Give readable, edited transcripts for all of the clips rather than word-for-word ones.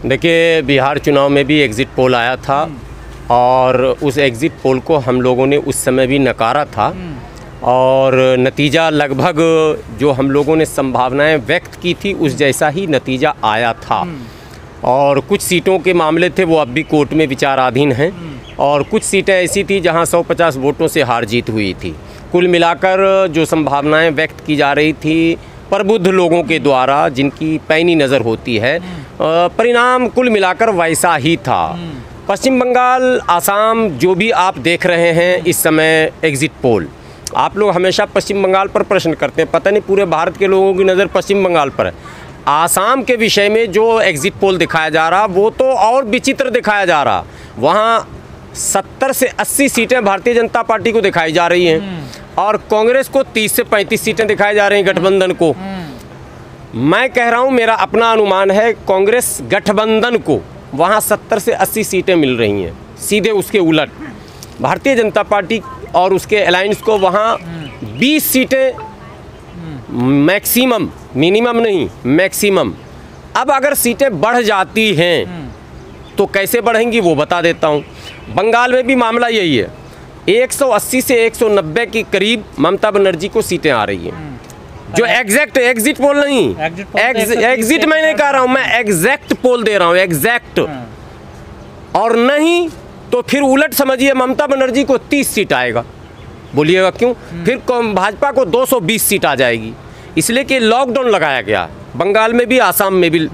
देखिए, बिहार चुनाव में भी एग्ज़िट पोल आया था और उस एग्ज़िट पोल को हम लोगों ने उस समय भी नकारा था और नतीजा लगभग जो हम लोगों ने संभावनाएं व्यक्त की थी उस जैसा ही नतीजा आया था। और कुछ सीटों के मामले थे वो अब भी कोर्ट में विचाराधीन हैं और कुछ सीटें ऐसी थी जहां 150 वोटों से हार जीत हुई थी। कुल मिलाकर जो संभावनाएं व्यक्त की जा रही थी प्रबुद्ध लोगों के द्वारा, जिनकी पैनी नज़र होती है, परिणाम कुल मिलाकर वैसा ही था। पश्चिम बंगाल, आसाम, जो भी आप देख रहे हैं इस समय एग्ज़िट पोल, आप लोग हमेशा पश्चिम बंगाल पर प्रश्न करते हैं, पता नहीं पूरे भारत के लोगों की नज़र पश्चिम बंगाल पर है। आसाम के विषय में जो एग्ज़िट पोल दिखाया जा रहा वो तो और विचित्र दिखाया जा रहा। वहाँ 70 से 80 सीटें भारतीय जनता पार्टी को दिखाई जा रही हैं और कांग्रेस को 30 से 35 सीटें दिखाई जा रही हैं गठबंधन को। मैं कह रहा हूँ, मेरा अपना अनुमान है, कांग्रेस गठबंधन को वहाँ 70 से 80 सीटें मिल रही हैं। सीधे उसके उलट भारतीय जनता पार्टी और उसके अलायंस को वहाँ 20 सीटें मैक्सिमम, मिनिमम नहीं, मैक्सिमम। अब अगर सीटें बढ़ जाती हैं तो कैसे बढ़ेंगी वो बता देता हूँ। बंगाल में भी मामला यही है, 180 से 190 के करीब ममता बनर्जी को सीटें आ रही हैं। जो एग्जैक्ट एग्जिट पोल नहीं, एग्जिट मैं नहीं कह रहा हूँ, मैं एग्जैक्ट पोल दे रहा हूँ, एग्जैक्ट। और नहीं तो फिर उलट समझिए, ममता बनर्जी को 30 सीट आएगा। बोलिएगा क्यों? फिर भाजपा को 220 सीट आ जाएगी, इसलिए कि लॉकडाउन लगाया गया बंगाल में भी, आसाम में भी।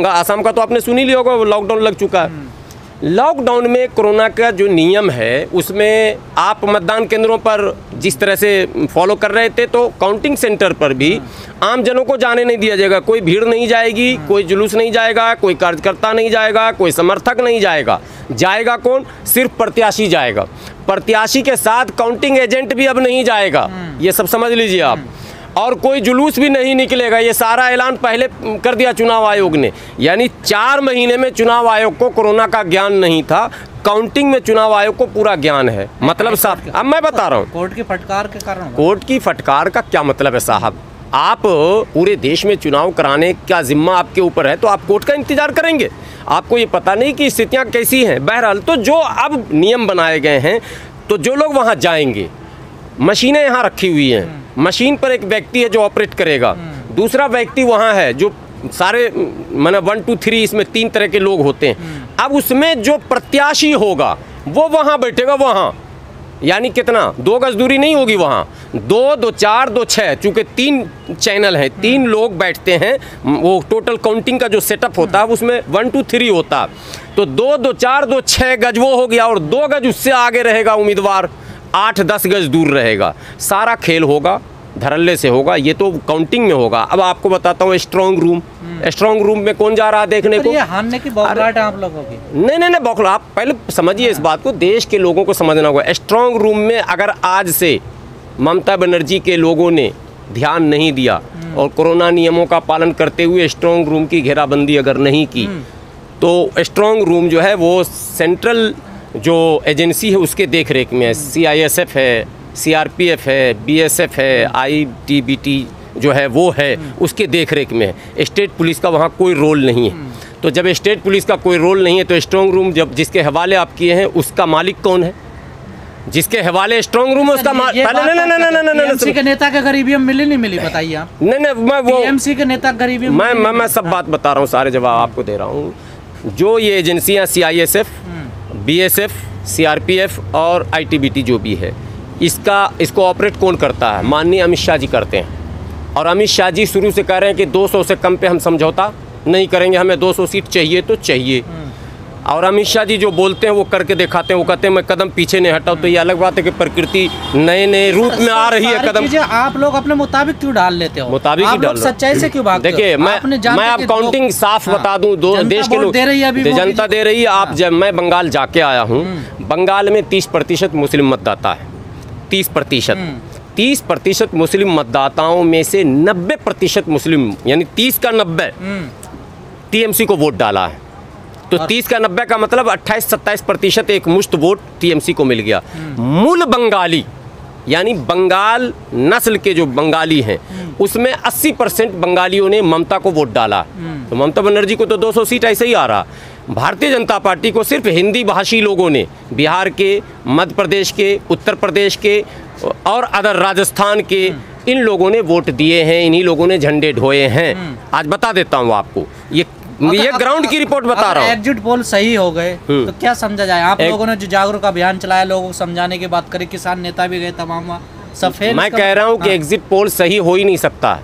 आसाम का तो आपने सुन ही लिया होगा, लॉकडाउन लग चुका है। लॉकडाउन में कोरोना का जो नियम है उसमें आप मतदान केंद्रों पर जिस तरह से फॉलो कर रहे थे, तो काउंटिंग सेंटर पर भी आम जनों को जाने नहीं दिया जाएगा। कोई भीड़ नहीं जाएगी, कोई जुलूस नहीं जाएगा, कोई कार्यकर्ता नहीं जाएगा, कोई समर्थक नहीं जाएगा। जाएगा कौन? सिर्फ प्रत्याशी जाएगा। प्रत्याशी के साथ काउंटिंग एजेंट भी अब नहीं जाएगा, ये सब समझ लीजिए आप। और कोई जुलूस भी नहीं निकलेगा, ये सारा ऐलान पहले कर दिया चुनाव आयोग ने। यानी 4 महीने में चुनाव आयोग को कोरोना का ज्ञान नहीं था, काउंटिंग में चुनाव आयोग को पूरा ज्ञान है। मतलब साहब, अब मैं बता रहा हूँ, कोर्ट की फटकार के कारण। कोर्ट की फटकार का क्या मतलब है साहब? आप पूरे देश में चुनाव कराने का जिम्मा आपके ऊपर है तो आप कोर्ट का इंतजार करेंगे। आपको ये पता नहीं कि स्थितियाँ कैसी हैं। बहरहाल, तो जो अब नियम बनाए गए हैं, तो जो लोग वहाँ जाएंगे, मशीनें यहाँ रखी हुई हैं, मशीन पर एक व्यक्ति है जो ऑपरेट करेगा, दूसरा व्यक्ति वहाँ है जो सारे माने 1 2 3 इसमें 3 तरह के लोग होते हैं। अब उसमें जो प्रत्याशी होगा वो वहाँ बैठेगा, वहाँ यानी कितना, 2 गज दूरी नहीं होगी वहाँ, 2 2 4 2 6, चूँकि 3 चैनल हैं, 3 लोग बैठते हैं। वो टोटल काउंटिंग का जो सेटअप होता है उसमें 1 2 3 होता है, तो 2 2 4 2 6 गज वो हो गया और 2 गज उससे आगे रहेगा उम्मीदवार, 8-10 गज दूर रहेगा। सारा खेल होगा, धड़ल्ले से होगा, ये तो काउंटिंग में होगा। अब आपको बताता हूँ स्ट्रांग रूम। स्ट्रांग रूम में कौन जा रहा है देखने को? ये हारने की बौखलाहट है आप लोगों की। नहीं बौखला, आप पहले समझिए इस बात को, देश के लोगों को समझना होगा। स्ट्रांग रूम में अगर आज से ममता बनर्जी के लोगों ने ध्यान नहीं दिया और कोरोना नियमों का पालन करते हुए स्ट्रांग रूम की घेराबंदी अगर नहीं की, तो स्ट्रांग रूम जो है वो सेंट्रल जो एजेंसी है उसके देख रेख में है। CISF है, CRPF है, BSF है, ITBT जो है वो है, उसके देख रेख में है। स्टेट पुलिस का वहाँ कोई रोल नहीं है। तो जब स्टेट पुलिस का कोई रोल नहीं है तो स्ट्रांग रूम जब जिसके हवाले आप किए हैं उसका मालिक कौन है? जिसके हवाले स्ट्रांग रूम है उसका मालिक टीएमसी के नेता के गरीबी मिली नहीं मिली, बताइए आप। नहीं, मैं वो टीएमसी के नेता गरीबी, मैं सब बात बता रहा हूँ, सारे जवाब आपको दे रहा हूँ। जो ये एजेंसियाँ CISF, BSF, CRPF और ITBT जो भी है, इसको ऑपरेट कौन करता है? माननीय अमित शाह जी करते हैं। और अमित शाह जी शुरू से कह रहे हैं कि 200 से कम पे हम समझौता नहीं करेंगे, हमें 200 सीट चाहिए तो चाहिए। और अमित शाह जी जो बोलते हैं वो करके दिखाते हैं। वो कहते हैं मैं कदम पीछे नहीं हटाऊँ। तो ये अलग बात है कि प्रकृति नए रूप में आ रही है। कदम आप लोग अपने मुताबिक क्यों डाल लेते हो? मुताबिक ही डाल, सच्चाई से क्यों भागते हो? देखिए, मैं आप काउंटिंग साफ बता दूं, देश के लोग जनता दे रही है। आप जब मैं बंगाल जाके आया हूँ, बंगाल में 30% मुस्लिम मतदाता है। 30% मुस्लिम मतदाताओं में से 90% मुस्लिम, यानी 30 का 90 TMC को वोट डाला है। तो 30 का 90 का मतलब 28-27% एक मुश्त वोट TMC को मिल गया। मूल बंगाली यानी बंगाल नस्ल के जो बंगाली हैं उसमें 80% बंगालियों ने ममता को वोट डाला। तो ममता बनर्जी को तो 200 सीट ऐसे ही आ रहा। भारतीय जनता पार्टी को सिर्फ हिंदी भाषी लोगों ने, बिहार के, मध्य प्रदेश के, उत्तर प्रदेश के और अदर राजस्थान के, इन लोगों ने वोट दिए हैं, इन्हीं लोगों ने झंडे ढोए हैं। आज बता देता हूँ आपको, ये ग्राउंड की रिपोर्ट बता रहा हूँ। एग्जिट पोल सही हो गए तो क्या समझा जाए? आप लोगों ने जो जागरूक अभियान चलाया, लोगों को समझाने की बात करी, किसान नेता भी गए तमाम सफेद। मैं कह रहा हूँ कि एग्जिट पोल सही हो ही नहीं सकता,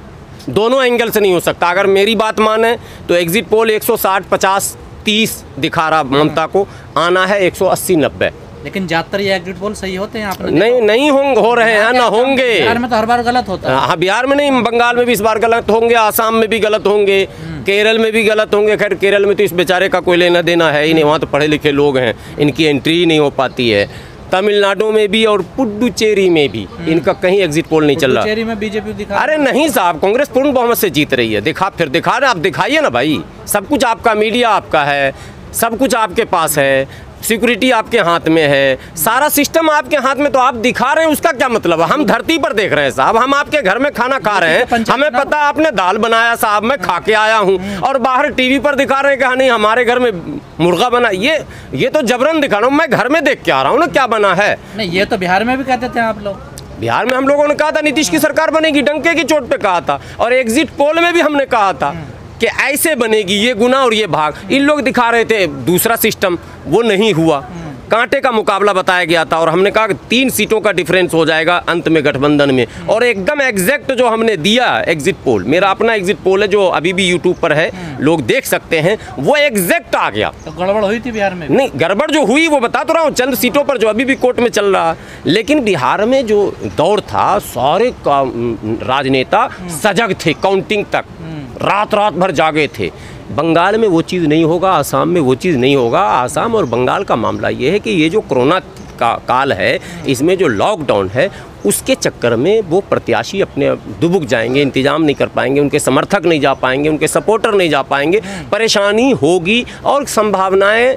दोनों एंगल से नहीं हो सकता। अगर मेरी बात माने तो एग्जिट पोल 160, 50, 30 दिखा रहा ममता को, आना है 180, 90। लेकिन ज्यादातर ये एग्जिट पोल सही होते हैं यहाँ पर? नहीं हो रहे हैं ना, होंगे। बिहार में तो हर बार गलत होता है। हाँ, बिहार में नहीं, बंगाल में भी इस बार गलत होंगे, आसाम में भी गलत होंगे, केरल में भी गलत होंगे। खैर केरल में तो इस बेचारे का कोई लेना देना है ही नहीं, वहाँ तो पढ़े लिखे लोग हैं, इनकी एंट्री ही नहीं हो पाती है। तमिलनाडु में भी और पुडुचेरी में भी इनका कहीं एग्जिट पोल नहीं चल रहा। पुडुचेरी में बीजेपी दिखा, अरे नहीं साहब, कांग्रेस पूर्ण बहुमत से जीत रही है। दिखा रहे, आप दिखाइए ना भाई, सब कुछ आपका, मीडिया आपका है, सब कुछ आपके पास है, सिक्योरिटी आपके हाथ में है, सारा सिस्टम आपके हाथ में, तो आप दिखा रहे हैं, उसका क्या मतलब है? हम धरती पर देख रहे हैं साहब, हम आपके घर में खाना खा रहे हैं, हमें पता आपने दाल बनाया साहब, मैं खा के आया हूँ, और बाहर टीवी पर दिखा रहे हैं कि हाँ नहीं हमारे घर में मुर्गा बना। ये तो जबरन दिखा रहा हूँ, मैं घर में देख के आ रहा हूँ ना क्या बना है। नहीं, ये तो बिहार में भी कहते थे आप लोग। बिहार में हम लोगों ने कहा था नीतीश की सरकार बनेगी, डंके की चोट पे कहा था, और एग्जिट पोल में भी हमने कहा था कि ऐसे बनेगी, ये गुना और ये भाग। इन लोग दिखा रहे थे दूसरा सिस्टम, वो नहीं हुआ, कांटे का मुकाबला बताया गया था, और हमने कहा कि 3 सीटों का डिफरेंस हो जाएगा अंत में गठबंधन में, और एकदम एग्जैक्ट जो हमने दिया एग्जिट पोल, मेरा अपना एग्जिट पोल है जो अभी भी यूट्यूब पर है, लोग देख सकते हैं, वो एग्जैक्ट आ गया। तो गड़बड़ हुई थी बिहार में? नहीं, गड़बड़ जो हुई वो बता तो रहा हूँ, चंद सीटों पर जो अभी भी कोर्ट में चल रहा, लेकिन बिहार में जो दौर था, सारे राजनेता सजग थे, काउंटिंग तक रात भर जागे थे। बंगाल में वो चीज़ नहीं होगा, आसाम में वो चीज़ नहीं होगा। आसाम और बंगाल का मामला ये है कि ये जो कोरोना का काल है, इसमें जो लॉकडाउन है, उसके चक्कर में वो प्रत्याशी अपने दुबक जाएंगे, इंतजाम नहीं कर पाएंगे, उनके समर्थक नहीं जा पाएंगे, उनके सपोर्टर नहीं जा पाएंगे, परेशानी होगी और संभावनाएं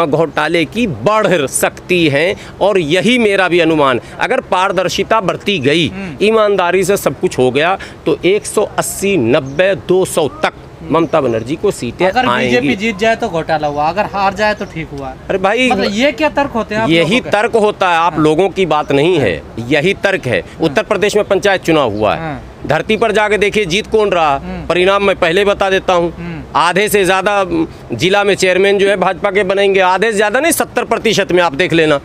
घोटाले की बढ़ सकती हैं। और यही मेरा भी अनुमान, अगर पारदर्शिता बरती गई, ईमानदारी से सब कुछ हो गया, तो 180, 90, 200 तक ममता बनर्जी को सीटें अगर आएंगी। बीजेपी जीत जाए तो घोटाला हुआ, अगर हार जाए तो ठीक हुआ। अरे भाई, मतलब ये क्या तर्क होते हैं? यही तर्क होता है, आप लोगों की बात नहीं है, यही तर्क है। उत्तर प्रदेश में पंचायत चुनाव हुआ है, धरती पर जाके देखिए जीत कौन रहा, परिणाम मैं पहले बता देता हूँ। आधे से ज़्यादा जिला में चेयरमैन जो है भाजपा के बनेंगे, आधे से ज़्यादा नहीं, 70% में, आप देख लेना।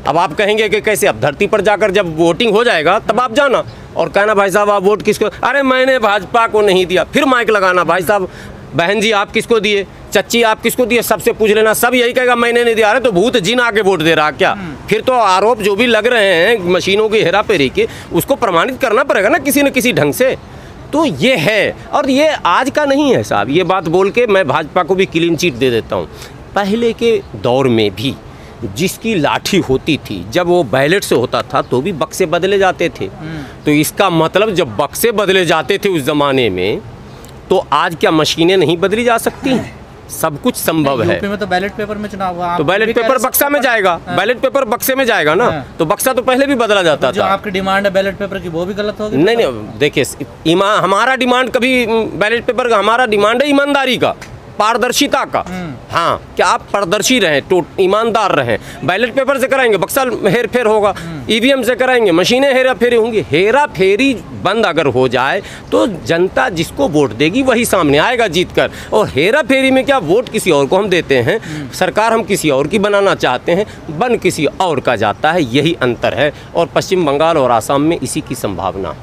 अब आप कहेंगे कि कैसे? अब धरती पर जाकर जब वोटिंग हो जाएगा तब आप जाना और कहना भाई साहब आप वोट किसको, अरे मैंने भाजपा को नहीं दिया, फिर माइक लगाना, भाई साहब बहन जी आप किसको दिए, चच्ची आप किसको दिए, सबसे पूछ लेना, सब यही कहेगा मैंने नहीं दिया। अरे तो भूत जिन आके वोट दे रहा क्या? फिर तो आरोप जो भी लग रहे हैं मशीनों की हेराफेरी के, उसको प्रमाणित करना पड़ेगा ना किसी न किसी ढंग से। तो ये है, और ये आज का नहीं है साहब, ये बात बोल के मैं भाजपा को भी क्लीन चिट दे देता हूँ। पहले के दौर में भी जिसकी लाठी होती थी, जब वो बैलेट से होता था तो भी बक्से बदले जाते थे। तो इसका मतलब जब बक्से बदले जाते थे उस ज़माने में, तो आज क्या मशीनें नहीं बदली जा सकती? सब कुछ संभव है। यूपी में तो बैलेट पेपर में चुनाव हुआ, तो बैलेट पेपर बक्सा में जाएगा, बैलेट पेपर बक्से में जाएगा ना, तो बक्सा तो पहले भी बदला जाता था। जो आपकी डिमांड है बैलेट पेपर की, वो भी गलत होगी। नहीं, देखिए हमारा डिमांड कभी बैलेट पेपर का, हमारा डिमांड है ईमानदारी का, पारदर्शिता का। हाँ, क्या आप पारदर्शी रहें, तो ईमानदार रहें। बैलेट पेपर से कराएंगे बक्सा हेर फेर होगा, ईवीएम से कराएंगे मशीनें हेरा फेरी होंगी। हेरा फेरी बंद अगर हो जाए तो जनता जिसको वोट देगी वही सामने आएगा जीत कर। और हेरा फेरी में क्या, वोट किसी और को हम देते हैं, सरकार हम किसी और की बनाना चाहते हैं, बन किसी और का जाता है, यही अंतर है। और पश्चिम बंगाल और आसाम में इसी की संभावना